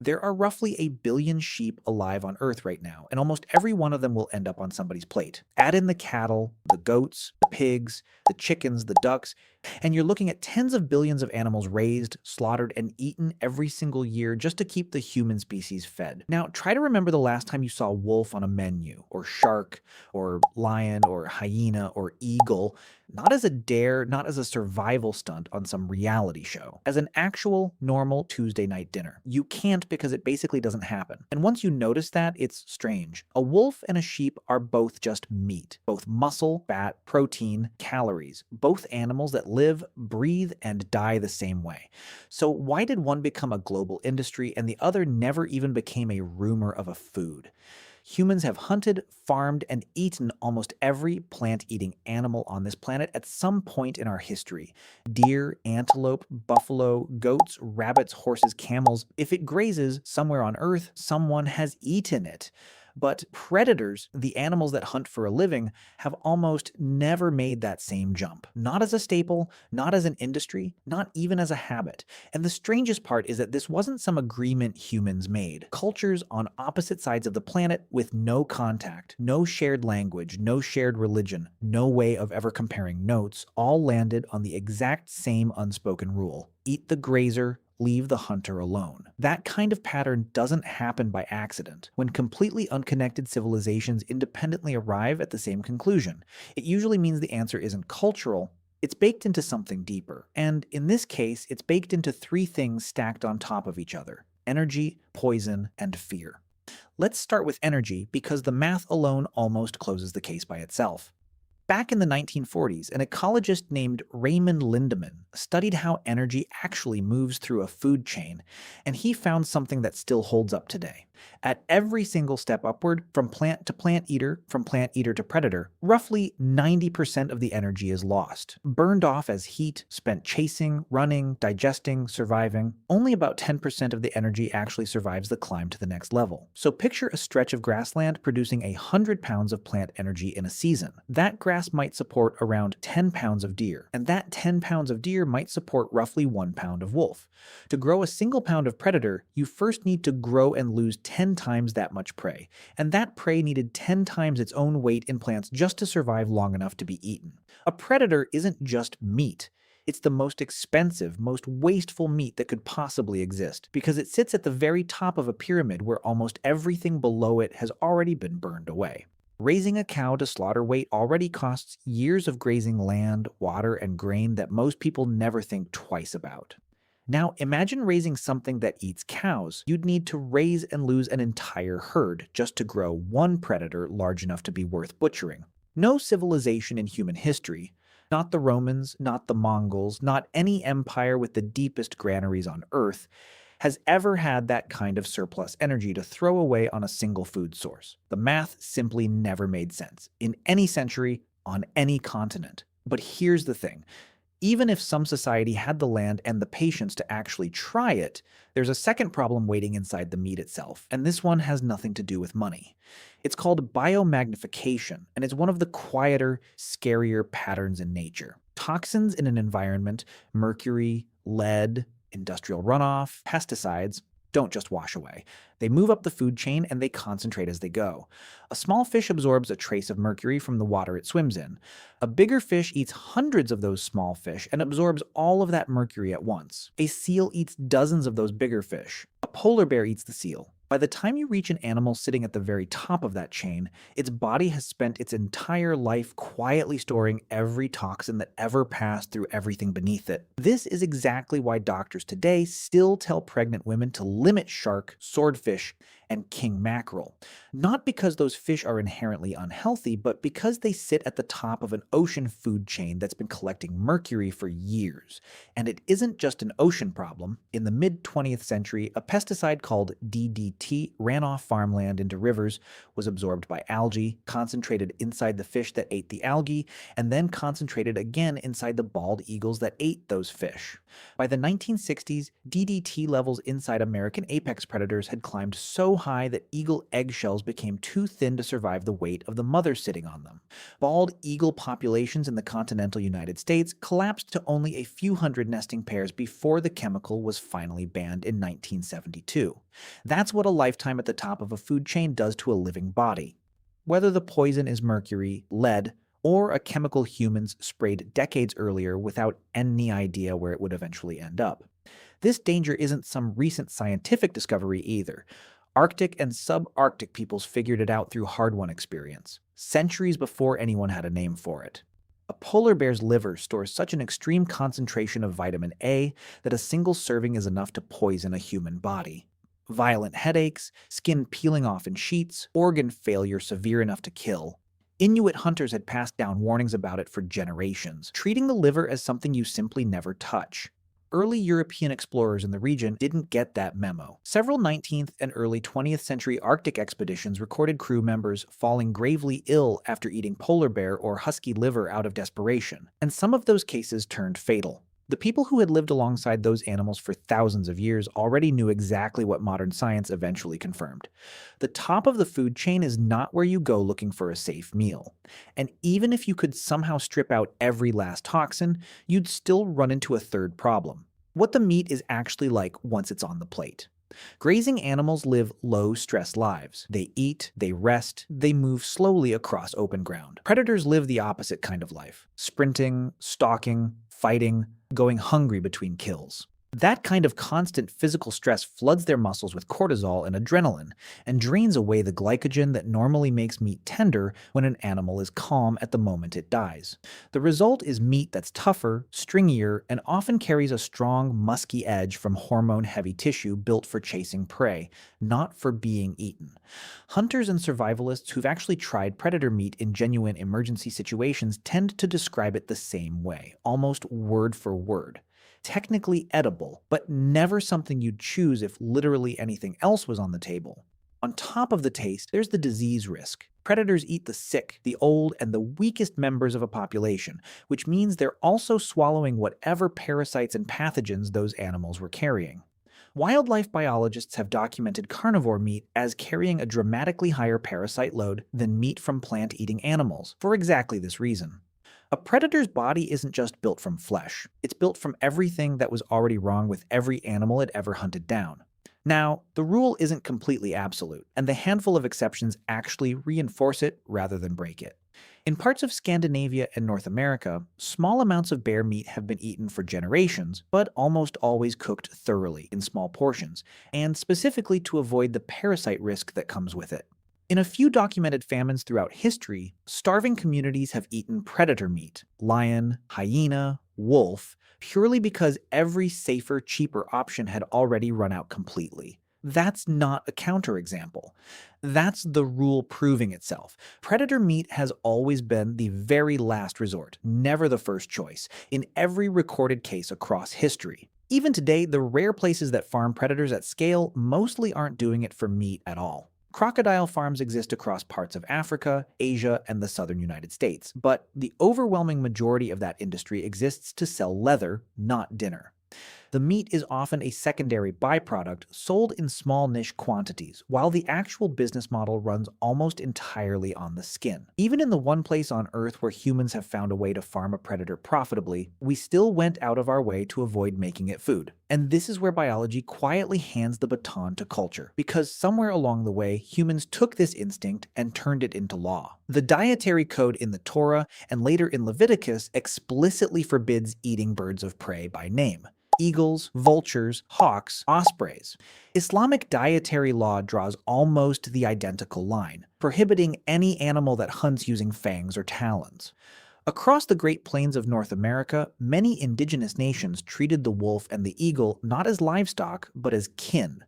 There are roughly a billion sheep alive on Earth right now, and almost every one of them will end up on somebody's plate. Add in the cattle, the goats, the pigs, the chickens, the ducks, and you're looking at tens of billions of animals raised, slaughtered, and eaten every single year just to keep the human species fed. Now, try to remember the last time you saw wolf on a menu, or shark, or lion, or hyena, or eagle, not as a dare, not as a survival stunt on some reality show, as an actual, normal Tuesday night dinner. You can't because it basically doesn't happen. And once you notice that, it's strange. A wolf and a sheep are both just meat, both muscle, fat, protein, calories, both animals that live, breathe, and die the same way. So why did one become a global industry and the other never even became a rumor of a food? Humans have hunted, farmed, and eaten almost every plant-eating animal on this planet at some point in our history. Deer, antelope, buffalo, goats, rabbits, horses, camels. If it grazes somewhere on Earth, someone has eaten it. But predators, the animals that hunt for a living, have almost never made that same jump. Not as a staple, not as an industry, not even as a habit. And the strangest part is that this wasn't some agreement humans made. Cultures on opposite sides of the planet with no contact, no shared language, no shared religion, no way of ever comparing notes, all landed on the exact same unspoken rule. Eat the grazer, leave the hunter alone. That kind of pattern doesn't happen by accident. When completely unconnected civilizations independently arrive at the same conclusion, it usually means the answer isn't cultural, it's baked into something deeper. And in this case, it's baked into three things stacked on top of each other: energy, poison, and fear. Let's start with energy because the math alone almost closes the case by itself. Back in the 1940s, an ecologist named Raymond Lindemann studied how energy actually moves through a food chain, and he found something that still holds up today. At every single step upward, from plant to plant eater, from plant eater to predator, roughly 90% of the energy is lost, burned off as heat, spent chasing, running, digesting, surviving. Only about 10% of the energy actually survives the climb to the next level. So picture a stretch of grassland producing 100 pounds of plant energy in a season. That grass might support around 10 pounds of deer, and that 10 pounds of deer might support roughly 1 pound of wolf. To grow a single pound of predator, you first need to grow and lose 10 times that much prey, and that prey needed 10 times its own weight in plants just to survive long enough to be eaten. A predator isn't just meat. It's the most expensive, most wasteful meat that could possibly exist, because it sits at the very top of a pyramid where almost everything below it has already been burned away. Raising a cow to slaughter weight already costs years of grazing land, water, and grain that most people never think twice about. Now, imagine raising something that eats cows. You'd need to raise and lose an entire herd just to grow one predator large enough to be worth butchering. No civilization in human history, not the Romans, not the Mongols, not any empire with the deepest granaries on Earth, has ever had that kind of surplus energy to throw away on a single food source. The math simply never made sense, in any century, on any continent. But here's the thing. Even if some society had the land and the patience to actually try it, there's a second problem waiting inside the meat itself, and this one has nothing to do with money. It's called biomagnification, and it's one of the quieter, scarier patterns in nature. Toxins in an environment, mercury, lead, industrial runoff, pesticides, don't just wash away. They move up the food chain and they concentrate as they go. A small fish absorbs a trace of mercury from the water it swims in. A bigger fish eats hundreds of those small fish and absorbs all of that mercury at once. A seal eats dozens of those bigger fish. A polar bear eats the seal. By the time you reach an animal sitting at the very top of that chain, its body has spent its entire life quietly storing every toxin that ever passed through everything beneath it. This is exactly why doctors today still tell pregnant women to limit shark, swordfish, and king mackerel. Not because those fish are inherently unhealthy, but because they sit at the top of an ocean food chain that's been collecting mercury for years. And it isn't just an ocean problem. In the mid-20th century, a pesticide called DDT ran off farmland into rivers, was absorbed by algae, concentrated inside the fish that ate the algae, and then concentrated again inside the bald eagles that ate those fish. By the 1960s, DDT levels inside American apex predators had climbed so high that eagle eggshells became too thin to survive the weight of the mother sitting on them. Bald eagle populations in the continental United States collapsed to only a few hundred nesting pairs before the chemical was finally banned in 1972. That's what a lifetime at the top of a food chain does to a living body. Whether the poison is mercury, lead, or a chemical humans sprayed decades earlier without any idea where it would eventually end up. This danger isn't some recent scientific discovery either. Arctic and subarctic peoples figured it out through hard-won experience, centuries before anyone had a name for it. A polar bear's liver stores such an extreme concentration of vitamin A that a single serving is enough to poison a human body. Violent headaches, skin peeling off in sheets, organ failure severe enough to kill. Inuit hunters had passed down warnings about it for generations, treating the liver as something you simply never touch. Early European explorers in the region didn't get that memo. Several 19th and early 20th century Arctic expeditions recorded crew members falling gravely ill after eating polar bear or husky liver out of desperation, and some of those cases turned fatal. The people who had lived alongside those animals for thousands of years already knew exactly what modern science eventually confirmed. The top of the food chain is not where you go looking for a safe meal. And even if you could somehow strip out every last toxin, you'd still run into a third problem: what the meat is actually like once it's on the plate. Grazing animals live low-stress lives. They eat, they rest, they move slowly across open ground. Predators live the opposite kind of life: sprinting, stalking, fighting, going hungry between kills. That kind of constant physical stress floods their muscles with cortisol and adrenaline, and drains away the glycogen that normally makes meat tender when an animal is calm at the moment it dies. The result is meat that's tougher, stringier, and often carries a strong, musky edge from hormone-heavy tissue built for chasing prey, not for being eaten. Hunters and survivalists who've actually tried predator meat in genuine emergency situations tend to describe it the same way, almost word for word. Technically edible, but never something you'd choose if literally anything else was on the table. On top of the taste, there's the disease risk. Predators eat the sick, the old, and the weakest members of a population, which means they're also swallowing whatever parasites and pathogens those animals were carrying. Wildlife biologists have documented carnivore meat as carrying a dramatically higher parasite load than meat from plant-eating animals, for exactly this reason. A predator's body isn't just built from flesh. It's built from everything that was already wrong with every animal it ever hunted down. Now, the rule isn't completely absolute, and the handful of exceptions actually reinforce it rather than break it. In parts of Scandinavia and North America, small amounts of bear meat have been eaten for generations, but almost always cooked thoroughly in small portions, and specifically to avoid the parasite risk that comes with it. In a few documented famines throughout history, starving communities have eaten predator meat, lion, hyena, wolf, purely because every safer, cheaper option had already run out completely. That's not a counterexample. That's the rule proving itself. Predator meat has always been the very last resort, never the first choice, in every recorded case across history. Even today, the rare places that farm predators at scale mostly aren't doing it for meat at all. Crocodile farms exist across parts of Africa, Asia, and the southern United States, but the overwhelming majority of that industry exists to sell leather, not dinner. The meat is often a secondary byproduct sold in small niche quantities, while the actual business model runs almost entirely on the skin. Even in the one place on Earth where humans have found a way to farm a predator profitably, we still went out of our way to avoid making it food. And this is where biology quietly hands the baton to culture, because somewhere along the way, humans took this instinct and turned it into law. The dietary code in the Torah and later in Leviticus explicitly forbids eating birds of prey by name: eagles, vultures, hawks, ospreys. Islamic dietary law draws almost the identical line, prohibiting any animal that hunts using fangs or talons. Across the Great Plains of North America, many indigenous nations treated the wolf and the eagle not as livestock, but as kin,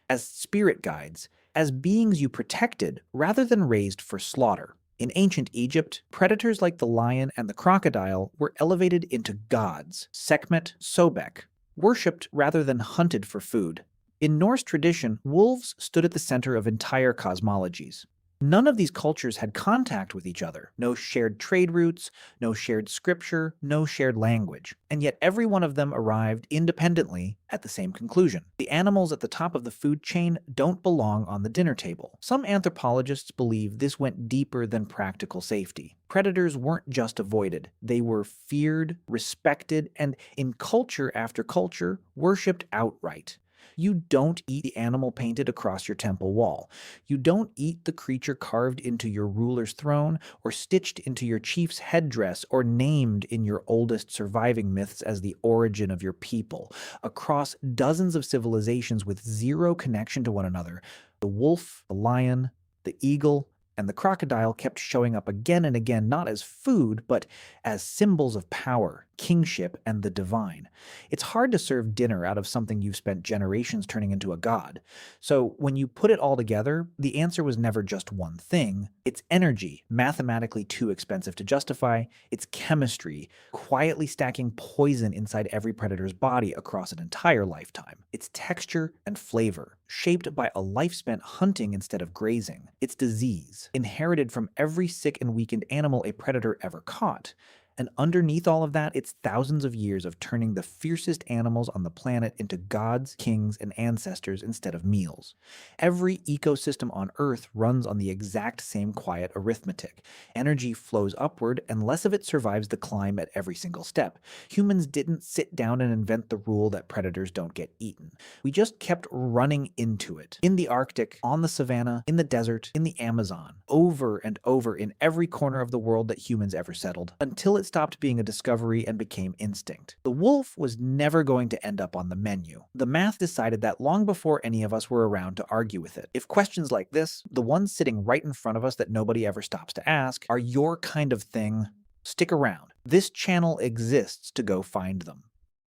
as spirit guides, as beings you protected rather than raised for slaughter. In ancient Egypt, predators like the lion and the crocodile were elevated into gods, Sekhmet, Sobek, worshipped rather than hunted for food. In Norse tradition, wolves stood at the center of entire cosmologies. None of these cultures had contact with each other, no shared trade routes, no shared scripture, no shared language, and yet every one of them arrived independently at the same conclusion. The animals at the top of the food chain don't belong on the dinner table. Some anthropologists believe this went deeper than practical safety. Predators weren't just avoided, they were feared, respected, and in culture after culture, worshipped outright. You don't eat the animal painted across your temple wall. You don't eat the creature carved into your ruler's throne or stitched into your chief's headdress or named in your oldest surviving myths as the origin of your people. Across dozens of civilizations with zero connection to one another, the wolf, the lion, the eagle, and the crocodile kept showing up again and again, not as food, but as symbols of power, kingship, and the divine. It's hard to serve dinner out of something you've spent generations turning into a god. So when you put it all together, the answer was never just one thing. It's energy, mathematically too expensive to justify. It's chemistry, quietly stacking poison inside every predator's body across an entire lifetime. It's texture and flavor, shaped by a life spent hunting instead of grazing. It's disease, inherited from every sick and weakened animal a predator ever caught. And underneath all of that, it's thousands of years of turning the fiercest animals on the planet into gods, kings, and ancestors instead of meals. Every ecosystem on Earth runs on the exact same quiet arithmetic. Energy flows upward, and less of it survives the climb at every single step. Humans didn't sit down and invent the rule that predators don't get eaten. We just kept running into it. In the Arctic, on the savannah, in the desert, in the Amazon, over and over in every corner of the world that humans ever settled, until it stopped being a discovery and became instinct. The wolf was never going to end up on the menu. The math decided that long before any of us were around to argue with it. If questions like this, the ones sitting right in front of us that nobody ever stops to ask, are your kind of thing, stick around. This channel exists to go find them.